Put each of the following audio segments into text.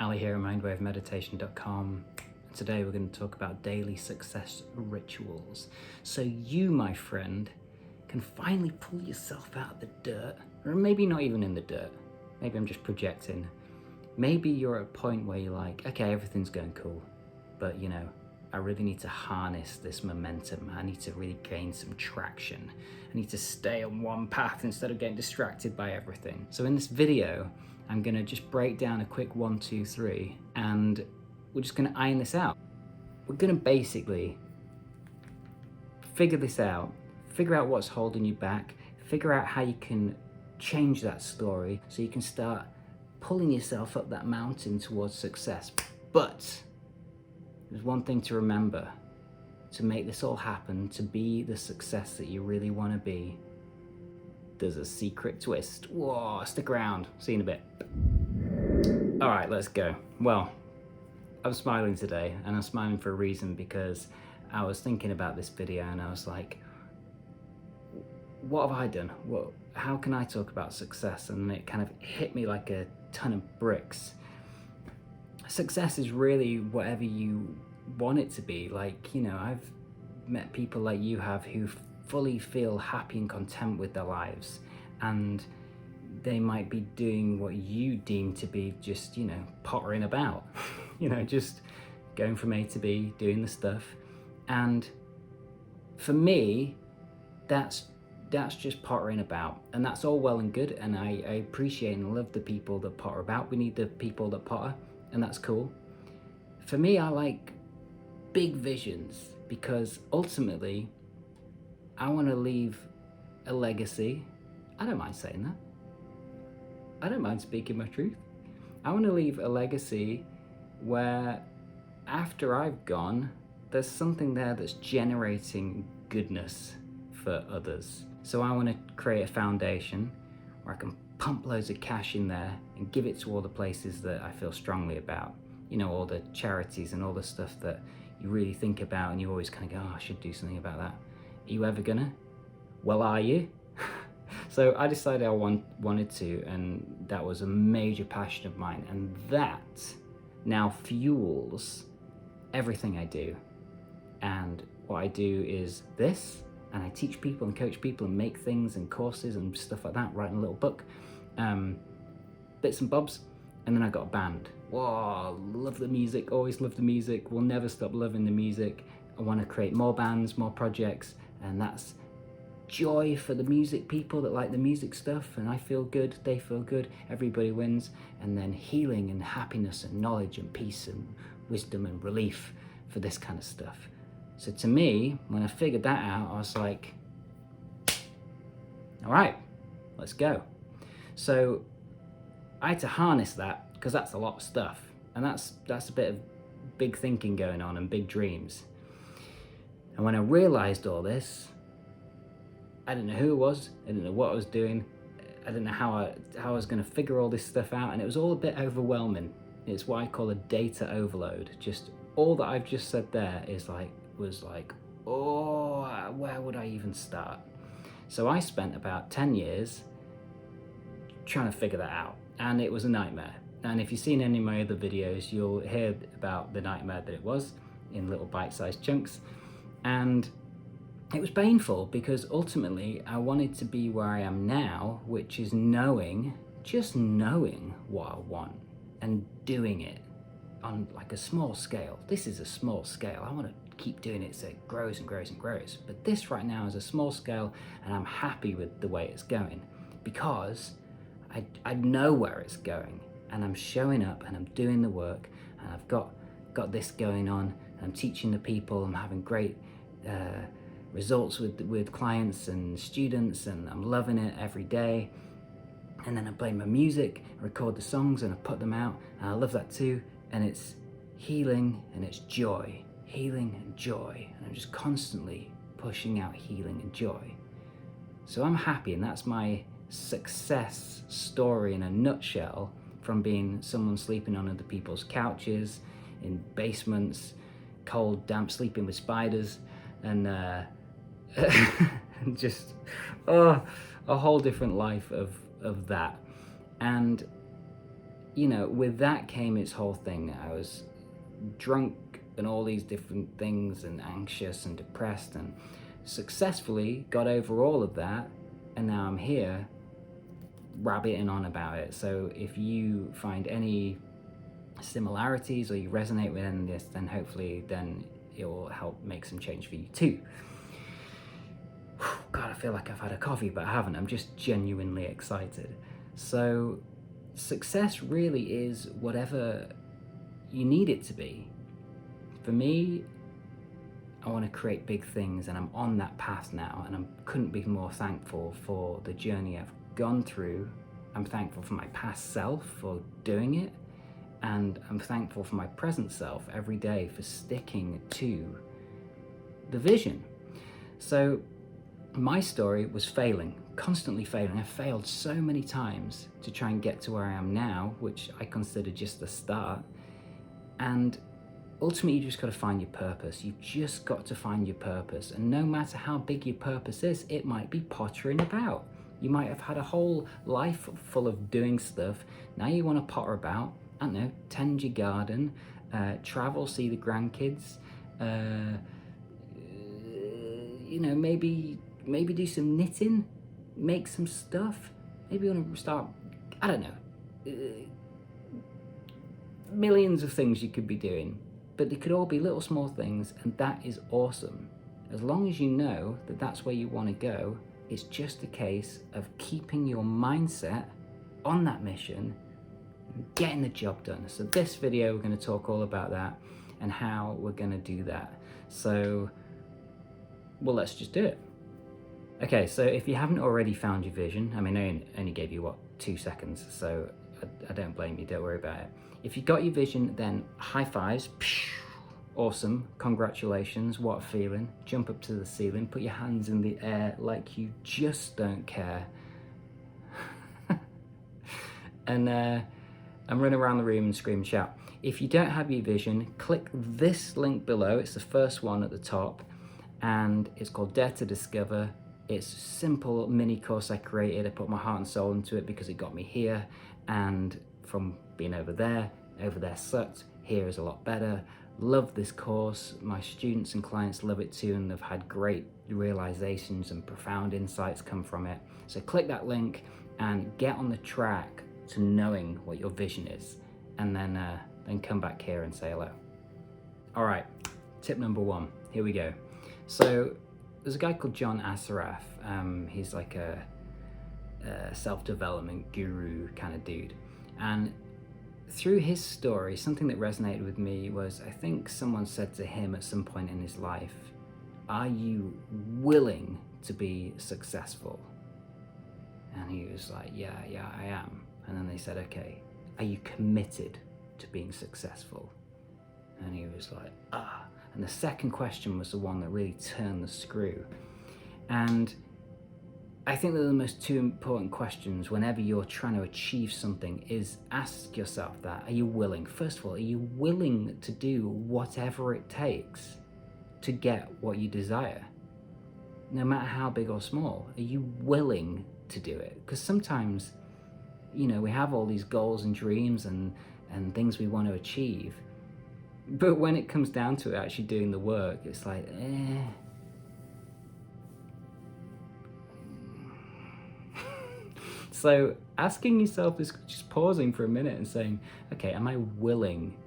Ali here at mindwavemeditation.com. Today we're going to talk about daily success rituals. So you, my friend, can finally pull yourself out of the dirt, or maybe not even in the dirt. Maybe I'm just projecting. Maybe you're at a point where you're like, okay, everything's going cool, but I really need to harness this momentum. I need to really gain some traction. I need to stay on one path instead of getting distracted by everything. So in this video, I'm gonna just break down a quick 1, 2, 3, and we're just gonna iron this out. We're gonna basically figure this out, figure out what's holding you back, figure out how you can change that story so you can start pulling yourself up that mountain towards success. But there's one thing to remember: to make this all happen, to be the success that you really want to be, there's a secret twist. Whoa, stick around, see you in a bit. All right, let's go. Well, I'm smiling today, and I'm smiling for a reason, because I was thinking about this video and I was like, what have I done? How can I talk about success? And it kind of hit me like a ton of bricks. Success is really whatever you want it to be. Like, I've met people like you have who fully feel happy and content with their lives, and they might be doing what you deem to be just, pottering about, just going from A to B, doing the stuff. And for me, that's just pottering about, and that's all well and good, and I appreciate and love the people that potter about. We need the people that potter, and that's cool. For me, I like big visions, because ultimately I want to leave a legacy. I don't mind saying that. I don't mind speaking my truth. I want to leave a legacy where after I've gone, there's something there that's generating goodness for others. So I want to create a foundation where I can pump loads of cash in there and give it to all the places that I feel strongly about. All the charities and all the stuff that you really think about and you always kind of go, oh, I should do something about that. Are you ever gonna? Well, are you? So I decided I wanted to, and that was a major passion of mine, and that now fuels everything I do. And what I do is this, and I teach people and coach people and make things and courses and stuff like that, writing a little book, bits and bobs. And then I got a band. Whoa, love the music, always love the music, will never stop loving the music. I want to create more bands, more projects, and that's joy for the music people that like the music stuff, and I feel good, they feel good, everybody wins. And then healing and happiness and knowledge and peace and wisdom and relief for this kind of stuff. So to me, when I figured that out, I was like, all right, let's go. So I had to harness that, because that's a lot of stuff, and that's a bit of big thinking going on and big dreams. And when I realized all this, I didn't know who it was, I didn't know what I was doing, I didn't know how I was going to figure all this stuff out, and it was all a bit overwhelming. It's what I call a data overload. Just all that I've just said there was like, oh, where would I even start? So I spent about 10 years trying to figure that out, and it was a nightmare. And if you've seen any of my other videos, you'll hear about the nightmare that it was in little bite-sized chunks. And it was painful, because ultimately I wanted to be where I am now, which is just knowing what I want and doing it on like a small scale. This is a small scale. I want to keep doing it so it grows and grows and grows. But this right now is a small scale, and I'm happy with the way it's going, because I know where it's going, and I'm showing up and I'm doing the work, and I've got this going on, and I'm teaching the people, I'm having great results with clients and students, and I'm loving it every day. And then I play my music, record the songs, and I put them out, and I love that too. And it's healing and it's joy, healing and joy, and I'm just constantly pushing out healing and joy. So I'm happy, and that's my success story in a nutshell, from being someone sleeping on other people's couches, in basements, cold, damp, sleeping with spiders, and just a whole different life of that. And you know, with that came its whole thing. I was drunk and all these different things and anxious and depressed, and successfully got over all of that, and now I'm here rabbiting on about it. So if you find any similarities or you resonate with any of this, then hopefully then it will help make some change for you too. God, I feel like I've had a coffee, but I haven't. I'm just genuinely excited. So success really is whatever you need it to be. For me, I want to create big things, and I'm on that path now, and I couldn't be more thankful for the journey I've gone through. I'm thankful for my past self for doing it, and I'm thankful for my present self every day for sticking to the vision. So my story was failing, constantly failing. I failed so many times to try and get to where I am now, which I consider just the start. And ultimately, you just got to find your purpose. You've just got to find your purpose. And no matter how big your purpose is, it might be pottering about. You might have had a whole life full of doing stuff. Now you want to potter about, I don't know, tend your garden, travel, see the grandkids, you know, maybe do some knitting, make some stuff. Maybe you want to start, I don't know, millions of things you could be doing, but they could all be little small things, and that is awesome. As long as you know that that's where you want to go, it's just a case of keeping your mindset on that mission, getting the job done. So this video, we're going to talk all about that and how we're going to do that. So, well, let's just do it. Okay, so if you haven't already found your vision, I mean, I only gave you, 2 seconds, so I don't blame you, don't worry about it. If you got your vision, then high fives, awesome, congratulations, what a feeling. Jump up to the ceiling, put your hands in the air like you just don't care. And run around the room and scream and shout. If you don't have your vision, click this link below, it's the first one at the top, and it's called Dare to Discover. It's a simple mini course I created. I put my heart and soul into it because it got me here, and from being over there sucked, here is a lot better. Love this course. My students and clients love it too, and they've had great realizations and profound insights come from it. So click that link and get on the track to knowing what your vision is, and then come back here and say hello. All right, tip number 1, here we go. So there's a guy called John Assaraf. He's like a self-development guru kind of dude. And through his story, something that resonated with me was, I think someone said to him at some point in his life, are you willing to be successful? And he was like, yeah, I am. And then they said, okay, are you committed to being successful? And he was like, ah. And the second question was the one that really turned the screw. And I think that the most 2 important questions whenever you're trying to achieve something is ask yourself that. Are you willing? First of all, are you willing to do whatever it takes to get what you desire? No matter how big or small, are you willing to do it? Because sometimes, you know, we have all these goals and dreams and things we want to achieve. But when it comes down to it, actually doing the work, it's like, So asking yourself is just pausing for a minute and saying, okay, am I willing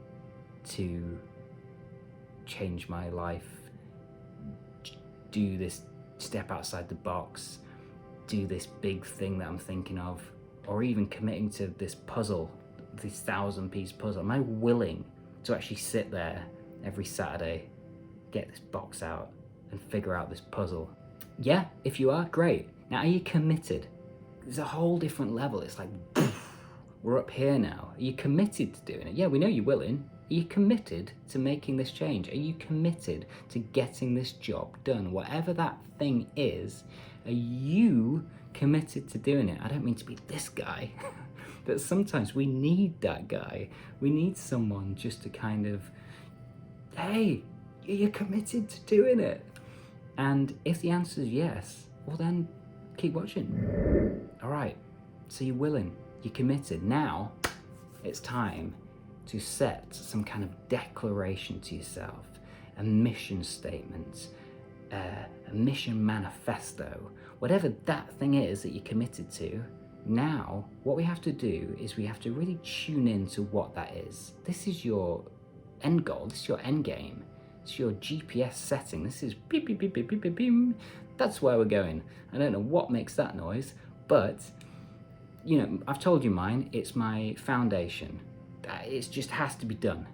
to change my life, do this, step outside the box, do this big thing that I'm thinking of, or even committing to this puzzle, this 1,000-piece puzzle? Am I willing to actually sit there every Saturday, get this box out and figure out this puzzle? Yeah, if you are, great. Now, are you committed? There's a whole different level. It's like, we're up here now. Are you committed to doing it? Yeah, we know you're willing. Are you committed to making this change? Are you committed to getting this job done? Whatever that thing is, are you committed to doing it? I don't mean to be this guy, but sometimes we need that guy. We need someone just to kind of, hey, you're committed to doing it. And if the answer is yes, well then keep watching. All right, so you're willing, you're committed. Now, It's time to set some kind of declaration to yourself, a mission statement, a mission manifesto, whatever that thing is that you're committed to. Now, what we have to do is we have to really tune in to what that is. This is your end goal, this is your end game, it's your GPS setting. This is beep, beep, beep, beep, beep, beep, beep. That's where we're going. I don't know what makes that noise, but you know, I've told you mine, it's my foundation. It just has to be done.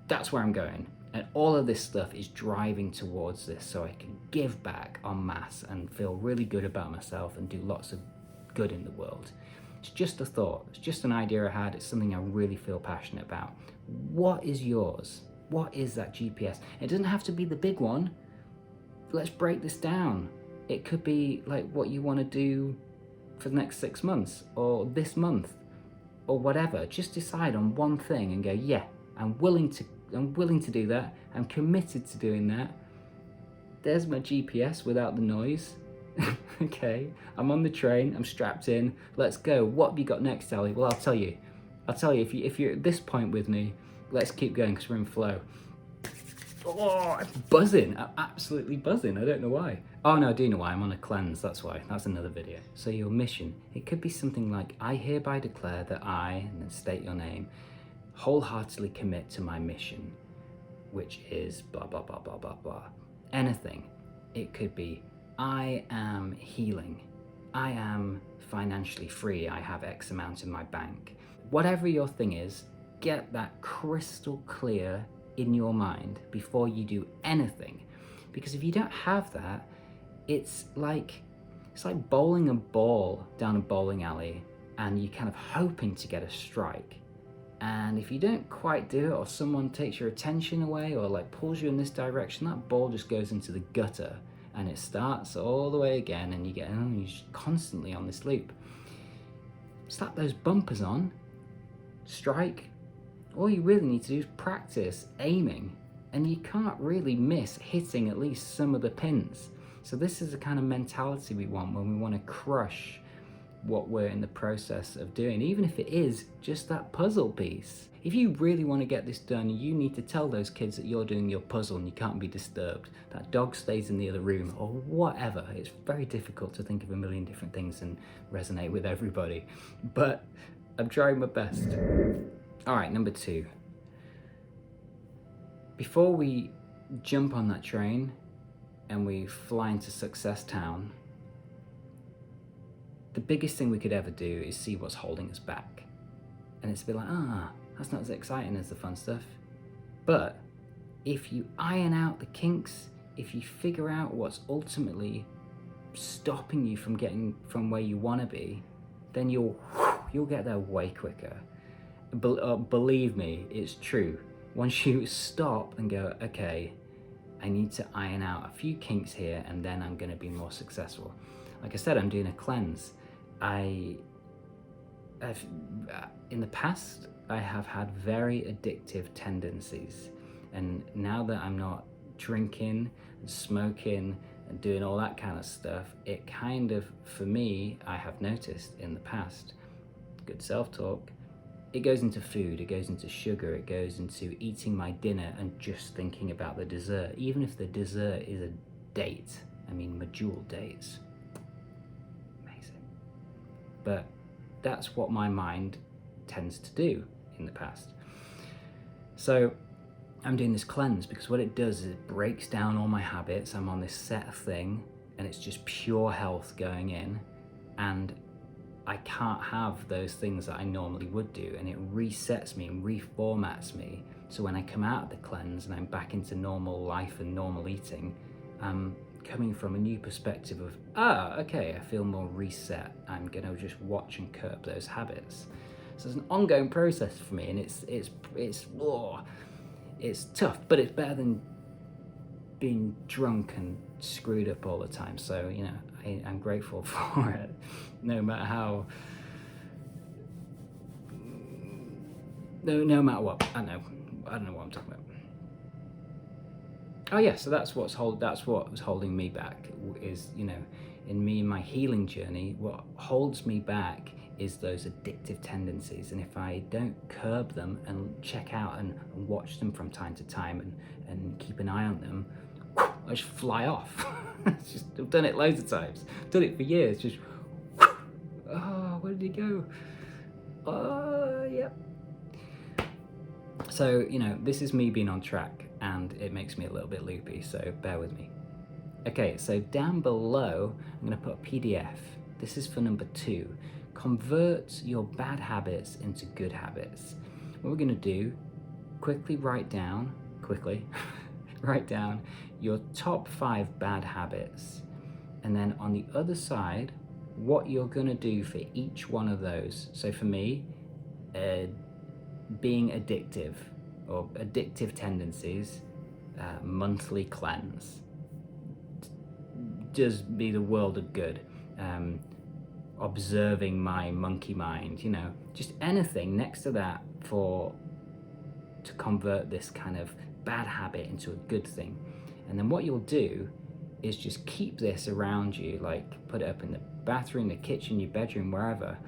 That's where I'm going. And all of this stuff is driving towards this so I can give back en masse and feel really good about myself and do lots of good in the world. It's just a thought. It's just an idea I had. It's something I really feel passionate about. What is yours? What is that GPS? It doesn't have to be the big one. Let's break this down. It could be like what you want to do for the next 6 months or this month or whatever. Just decide on one thing and go, yeah, I'm willing to do that. I'm committed to doing that. There's my GPS without the noise. Okay, I'm on the train, I'm strapped in. Let's go. What have you got next, Sally? Well, I'll tell you if you're at this point with me, let's keep going because we're in flow. Oh, I'm buzzing. I'm absolutely buzzing. I don't know why. Oh no, I do know why. I'm on a cleanse. That's why. That's another video. So your mission, it could be something like, I hereby declare that I, and then state your name, wholeheartedly commit to my mission, which is blah, blah, blah, blah, blah, blah. Anything. It could be, I am healing. I am financially free. I have X amount in my bank. Whatever your thing is, get that crystal clear in your mind before you do anything. Because if you don't have that, it's like bowling a ball down a bowling alley and you're kind of hoping to get a strike. And if you don't quite do it, or someone takes your attention away or like pulls you in this direction, that ball just goes into the gutter and it starts all the way again, and you're just constantly on this loop. Slap those bumpers on, strike. All you really need to do is practice aiming, and you can't really miss hitting at least some of the pins. So this is the kind of mentality we want when we want to crush what we're in the process of doing, even if it is just that puzzle piece. If you really want to get this done, you need to tell those kids that you're doing your puzzle and you can't be disturbed. That dog stays in the other room or whatever. It's very difficult to think of a million different things and resonate with everybody, but I'm trying my best. All right, number 2. Before we jump on that train and we fly into Success Town, the biggest thing we could ever do is see what's holding us back. And it's a bit like, that's not as exciting as the fun stuff. But if you iron out the kinks, if you figure out what's ultimately stopping you from getting from where you want to be, then you'll get there way quicker. Believe me, it's true. Once you stop and go, okay, I need to iron out a few kinks here and then I'm going to be more successful. Like I said, I'm doing a cleanse. In the past, I have had very addictive tendencies. And now that I'm not drinking and smoking and doing all that kind of stuff, it kind of, for me, I have noticed in the past, good self-talk, it goes into food, it goes into sugar, it goes into eating my dinner and just thinking about the dessert. Even if the dessert is a date, I mean medjool dates. Amazing. But that's what my mind tends to do in the past. So I'm doing this cleanse because what it does is it breaks down all my habits. I'm on this set thing and it's just pure health going in, and I can't have those things that I normally would do, and it resets me and reformats me. So when I come out of the cleanse and I'm back into normal life and normal eating, I'm coming from a new perspective of, okay, I feel more reset. I'm gonna just watch and curb those habits. So it's an ongoing process for me, and it's tough, but it's better than being drunk and screwed up all the time. So, you know, I'm grateful for it, no matter how, no matter what. I don't know what I'm talking about. Oh yeah, so that's what was holding me back, is, you know, in me, my healing journey, what holds me back is those addictive tendencies. And if I don't curb them and check out and watch them from time to time and keep an eye on them, I just fly off. I've done it loads of times. Done it for years. Just, oh, where did he go? Oh, yep. So, this is me being on track, and it makes me a little bit loopy, so bear with me. Okay, so down below, I'm going to put a PDF. This is for number 2. Convert your bad habits into good habits. What we're going to do, write down your top 5 bad habits. And then on the other side, what you're going to do for each one of those. So for me, being addictive or addictive tendencies, monthly cleanse. Does me the world of good. Observing my monkey mind, just anything next to that to convert this kind of bad habit into a good thing. And then what you'll do is just keep this around you, like put it up in the bathroom, the kitchen, your bedroom, wherever,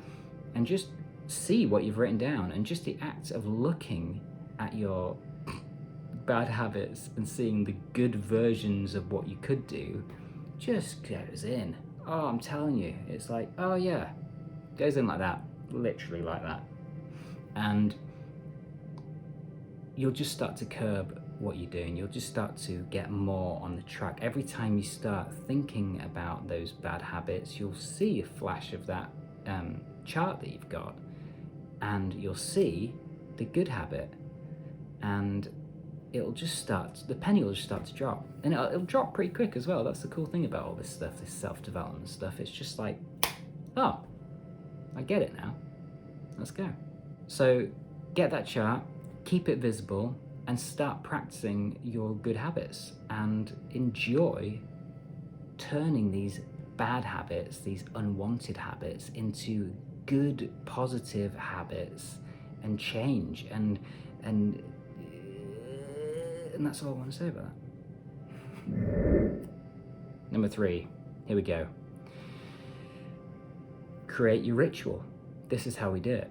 and just see what you've written down. And just the act of looking at your bad habits and seeing the good versions of what you could do just goes in. Oh, I'm telling you, it's like, oh yeah, goes in like that, literally like that. And you'll just start to curb what you're doing. You'll just start to get more on the track. Every time you start thinking about those bad habits, you'll see a flash of that chart that you've got, and you'll see the good habit, and the penny will just start to drop, and it'll drop pretty quick as well. That's the cool thing about all this stuff, this self-development stuff. It's just like, oh, I get it now. Let's go. So get that chart, keep it visible, and start practicing your good habits, and enjoy turning these bad habits, these unwanted habits, into good, positive habits, and change. And that's all I want to say about that. Number 3, here we go. Create your ritual. This is how we do it.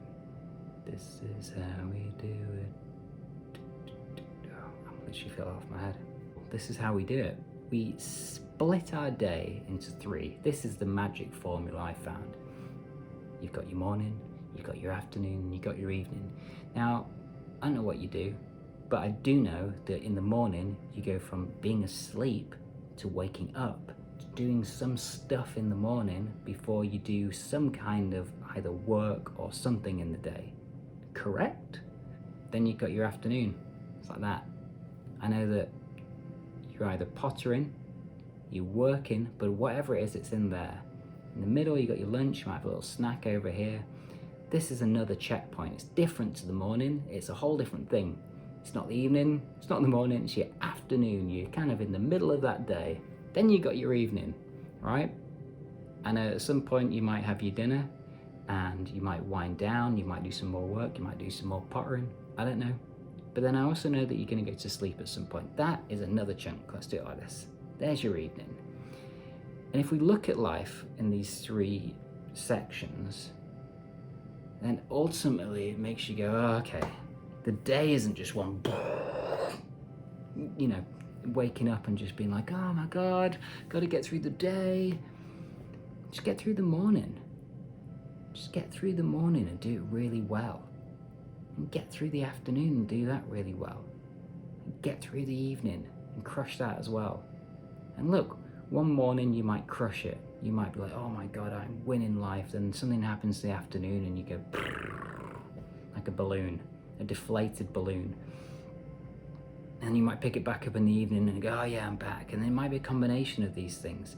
This is how we do it. Oh, I'm literally fell off my head. This is how we do it. We split our day into 3. This is the magic formula I found. You've got your morning, you've got your afternoon, and you've got your evening. Now, I don't know what you do, but I do know that in the morning, you go from being asleep to waking up, to doing some stuff in the morning before you do some kind of either work or something in the day. Correct? Then you've got your afternoon. It's like that. I know that you're either pottering, you're working, but whatever it is, it's in there. In the middle, you got your lunch, you might have a little snack over here. This is another checkpoint. It's different to the morning. It's a whole different thing. It's not the evening, it's not the morning, it's your afternoon. You're kind of in the middle of that day. Then you got your evening, right? And at some point you might have your dinner, and you might wind down, you might do some more work, you might do some more pottering, I don't know. But then I also know that you're gonna go to sleep at some point. That is another chunk. Let's do it like this. There's your evening. And if we look at life in these 3 sections, then ultimately it makes you go, oh, okay, the day isn't just one, waking up and just being like, oh my God, gotta get through the day. Just get through the morning. Just get through the morning and do it really well. And get through the afternoon and do that really well. And get through the evening and crush that as well. And look, one morning you might crush it. You might be like, oh my God, I'm winning life. Then something happens in the afternoon and you go like a balloon, a deflated balloon. And you might pick it back up in the evening and go, oh yeah, I'm back. And it might be a combination of these things.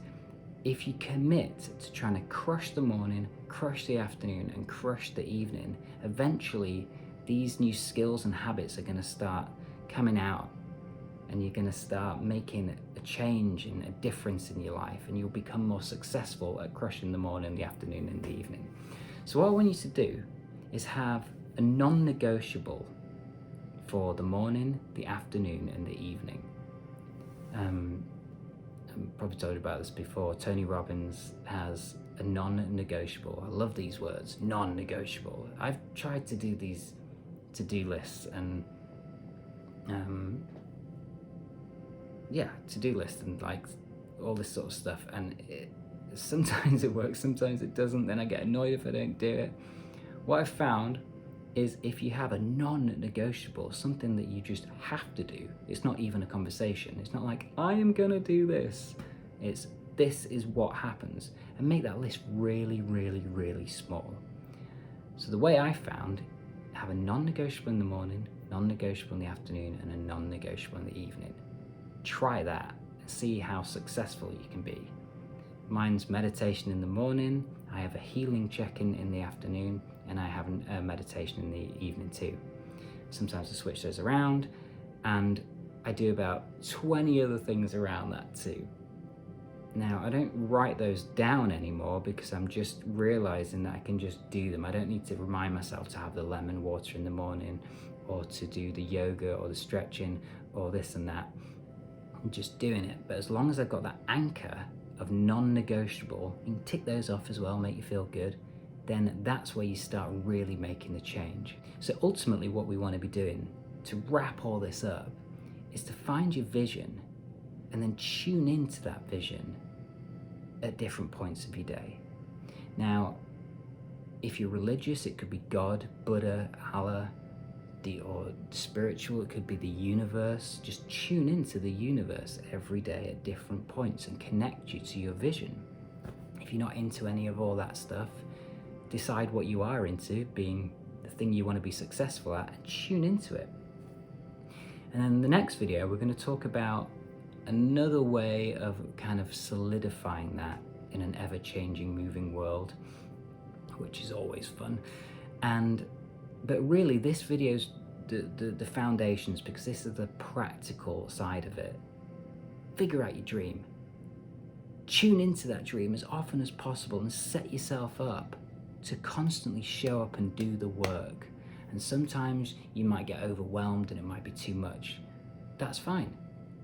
If you commit to trying to crush the morning, crush the afternoon, and crush the evening, eventually these new skills and habits are going to start coming out, and you're going to start making a change and a difference in your life, and you'll become more successful at crushing the morning, the afternoon, and the evening. So what I want you to do is have a non-negotiable for the morning, the afternoon, and the evening. I've probably told you about this before. Tony Robbins has a non-negotiable. I love these words, non-negotiable. I've tried to do these to-do lists and to-do lists and like all this sort of stuff, and sometimes it works, sometimes it doesn't. Then I get annoyed if I don't do it. What I've found is if you have a non-negotiable, something that you just have to do, it's not even a conversation. It's not like, I am gonna do this. It's, this is what happens. And make that list really, really, really small. So the way I found, have a non-negotiable in the morning, non-negotiable in the afternoon, and a non-negotiable in the evening. Try that and see how successful you can be. Mine's meditation in the morning, I have a healing check-in in the afternoon, and I have a meditation in the evening too. Sometimes I switch those around, and I do about 20 other things around that too. Now, I don't write those down anymore because I'm just realizing that I can just do them. I don't need to remind myself to have the lemon water in the morning, or to do the yoga or the stretching or this and that. I'm just doing it. But as long as I've got that anchor of non-negotiable, you can tick those off as well, make you feel good, then that's where you start really making the change. So ultimately what we want to be doing to wrap all this up is to find your vision and then tune into that vision at different points of your day. Now, if you're religious, it could be God, Buddha, Allah, or spiritual, it could be the universe. Just tune into the universe every day at different points and connect you to your vision. If you're not into any of all that stuff, decide what you are into, being the thing you want to be successful at, and tune into it. And then in the next video, we're going to talk about another way of kind of solidifying that in an ever-changing, moving world, which is always fun. But really, this video's the foundations, because this is the practical side of it. Figure out your dream. Tune into that dream as often as possible and set yourself up to constantly show up and do the work. And sometimes you might get overwhelmed and it might be too much. That's fine.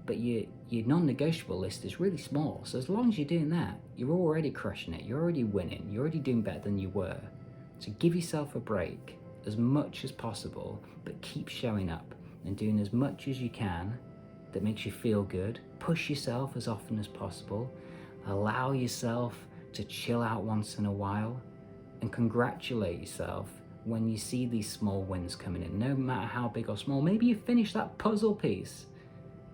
But your non-negotiable list is really small. So as long as you're doing that, you're already crushing it. You're already winning. You're already doing better than you were. So give yourself a break as much as possible, but keep showing up and doing as much as you can that makes you feel good. Push yourself as often as possible. Allow yourself to chill out once in a while, and congratulate yourself when you see these small wins coming in, no matter how big or small. Maybe you finish that puzzle piece.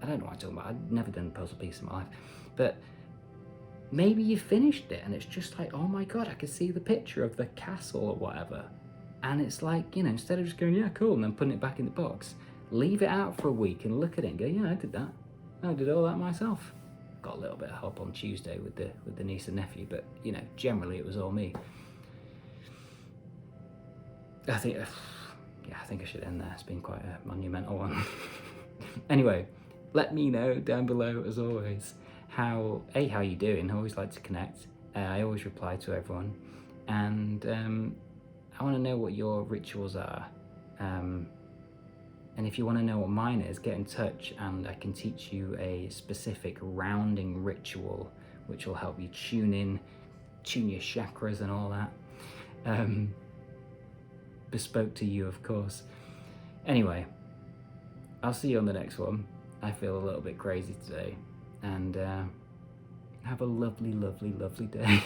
I don't know what I'm talking about. I've never done a puzzle piece in my life, but maybe you finished it and it's just like, oh my God, I can see the picture of the castle or whatever. And it's like, you know, instead of just going, yeah, cool, and then putting it back in the box, leave it out for a week and look at it and go, yeah, I did that. I did all that myself. Got a little bit of help on Tuesday with the niece and nephew, but you know, generally it was all me. I think I should end there. It's been quite a monumental one. Anyway, let me know down below, as always, how you doing. I always like to connect. I always reply to everyone, and I want to know what your rituals are. And if you want to know what mine is, get in touch and I can teach you a specific rounding ritual which will help you tune your chakras and all that. Bespoke to you, of course. Anyway, I'll see you on the next one. I feel a little bit crazy today, and have a lovely, lovely, lovely day.